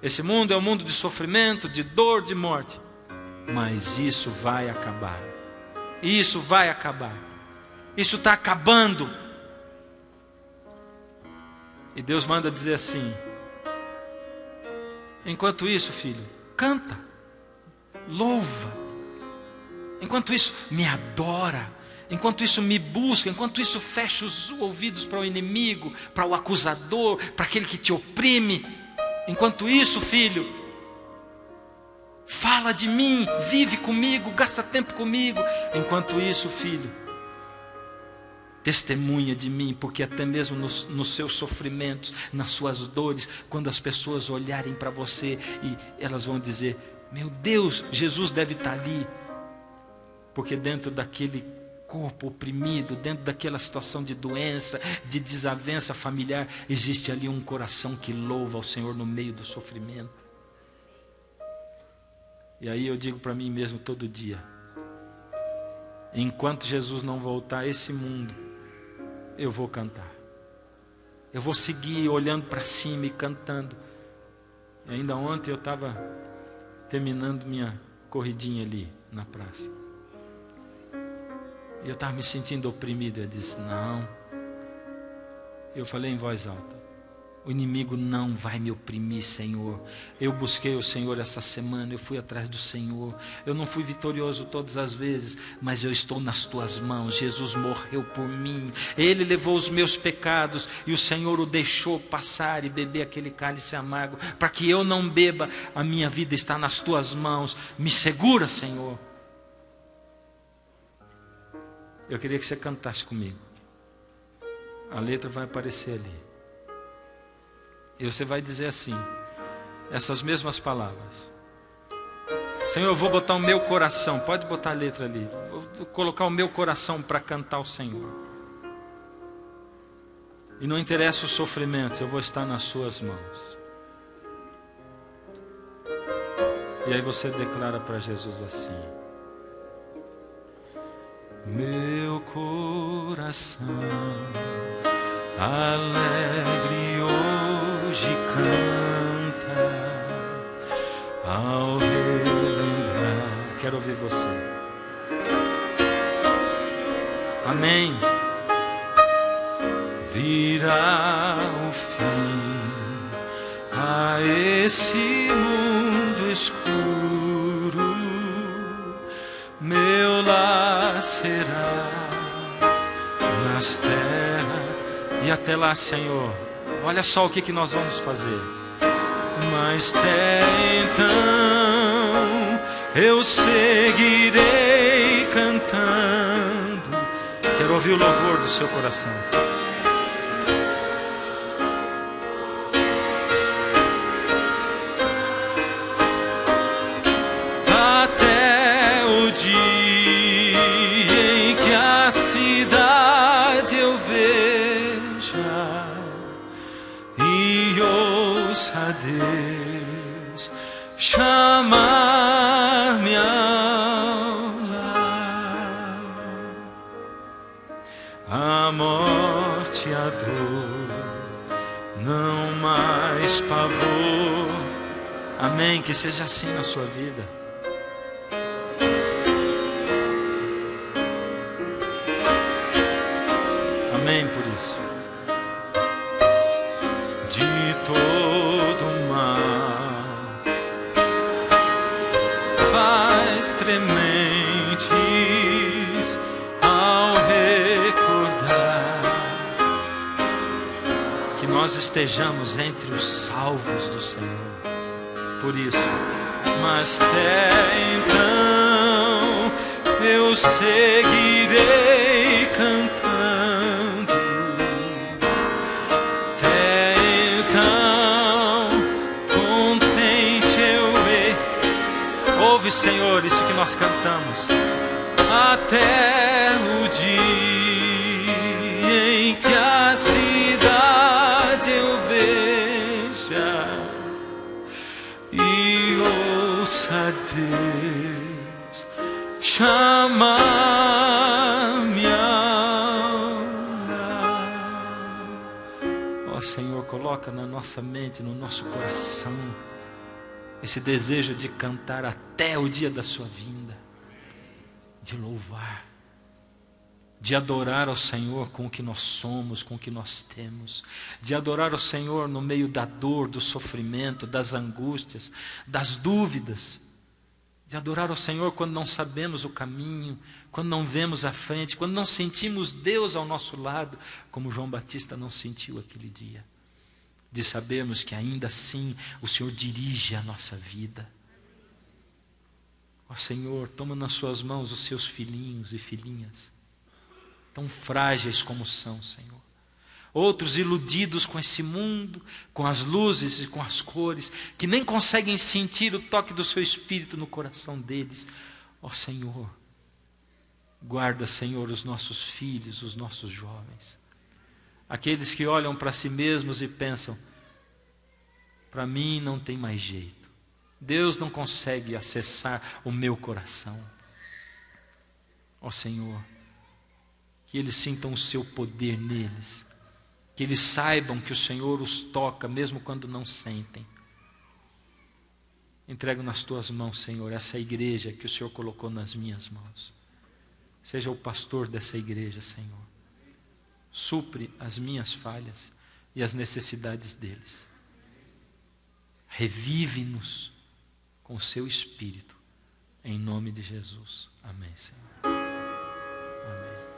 Esse mundo é um mundo de sofrimento, de dor, de morte. Mas isso vai acabar. Isso vai acabar. Isso está acabando. E Deus manda dizer assim: enquanto isso, filho, canta, louva. Enquanto isso, me adora. Enquanto isso, me busca. Enquanto isso, fecha os ouvidos para o inimigo, para o acusador, para aquele que te oprime. Enquanto isso, filho, fala de mim, vive comigo, gasta tempo comigo. Enquanto isso, filho, testemunha de mim, porque até mesmo nos seus sofrimentos, nas suas dores, quando as pessoas olharem para você e elas vão dizer: meu Deus, Jesus deve estar ali. Porque dentro daquele corpo oprimido, dentro daquela situação de doença, de desavença familiar, existe ali um coração que louva ao Senhor no meio do sofrimento. E aí eu digo para mim mesmo todo dia: enquanto Jesus não voltar a esse mundo, eu vou cantar. Eu vou seguir olhando para cima e cantando. E ainda ontem eu estava terminando minha corridinha ali na praça. E eu estava me sentindo oprimido. Eu disse: não. Eu falei em voz alta: o inimigo não vai me oprimir, Senhor. Eu busquei o Senhor essa semana, eu fui atrás do Senhor. Eu não fui vitorioso todas as vezes, mas eu estou nas tuas mãos. Jesus morreu por mim. Ele levou os meus pecados e o Senhor o deixou passar e beber aquele cálice amargo, para que eu não beba. A minha vida está nas tuas mãos. Me segura, Senhor. Eu queria que você cantasse comigo. A letra vai aparecer ali. E você vai dizer assim, essas mesmas palavras: Senhor, eu vou botar o meu coração. Pode botar a letra ali. Vou colocar o meu coração para cantar ao Senhor. E não interessa os sofrimentos, eu vou estar nas suas mãos. E aí você declara para Jesus assim: meu coração alegre hoje canta ao relembrar. Quero ouvir você. Amém. Virá o fim a esse mundo escuro. Meu lar será nas terras E até lá, Senhor, olha só o que nós vamos fazer. Mas até então eu seguirei cantando. Quero ouvir o louvor do seu coração. Até o dia em que a cidade eu veja e ouça a Deus chamar-me ao lar. A morte e a dor, não mais pavor. Amém, que seja assim na sua vida. Amém por isso. De todo mal faz trementes ao recordar que nós estejamos entre os salvos do Senhor. Por isso, mas até então eu seguirei cantando. Até então, contente eu ouve, Senhor, isso que nós cantamos. Até o dia em que a cidade eu veja e ouça a Deus chamar-me ao lar. Ó Senhor, coloca na nossa mente, no nosso coração, esse desejo de cantar até o dia da sua vinda, de louvar, de adorar ao Senhor com o que nós somos, com o que nós temos, de adorar ao Senhor no meio da dor, do sofrimento, das angústias, das dúvidas, de adorar ao Senhor quando não sabemos o caminho, quando não vemos a frente, quando não sentimos Deus ao nosso lado, como João Batista não sentiu aquele dia, de sabermos que ainda assim o Senhor dirige a nossa vida. Ó Senhor, toma nas suas mãos os seus filhinhos e filhinhas, tão frágeis como são, Senhor. Outros iludidos com esse mundo, com as luzes e com as cores, que nem conseguem sentir o toque do seu Espírito no coração deles. Ó Senhor, guarda, Senhor, os nossos filhos, os nossos jovens. Aqueles que olham para si mesmos e pensam, para mim não tem mais jeito. Deus não consegue acessar o meu coração. Ó Senhor, que eles sintam o seu poder neles, que eles saibam que o Senhor os toca, mesmo quando não sentem. Entrego nas tuas mãos, Senhor, essa igreja que o Senhor colocou nas minhas mãos. Seja o pastor dessa igreja, Senhor. Supre as minhas falhas e as necessidades deles. Revive-nos com o seu Espírito, em nome de Jesus. Amém, Senhor. Amém.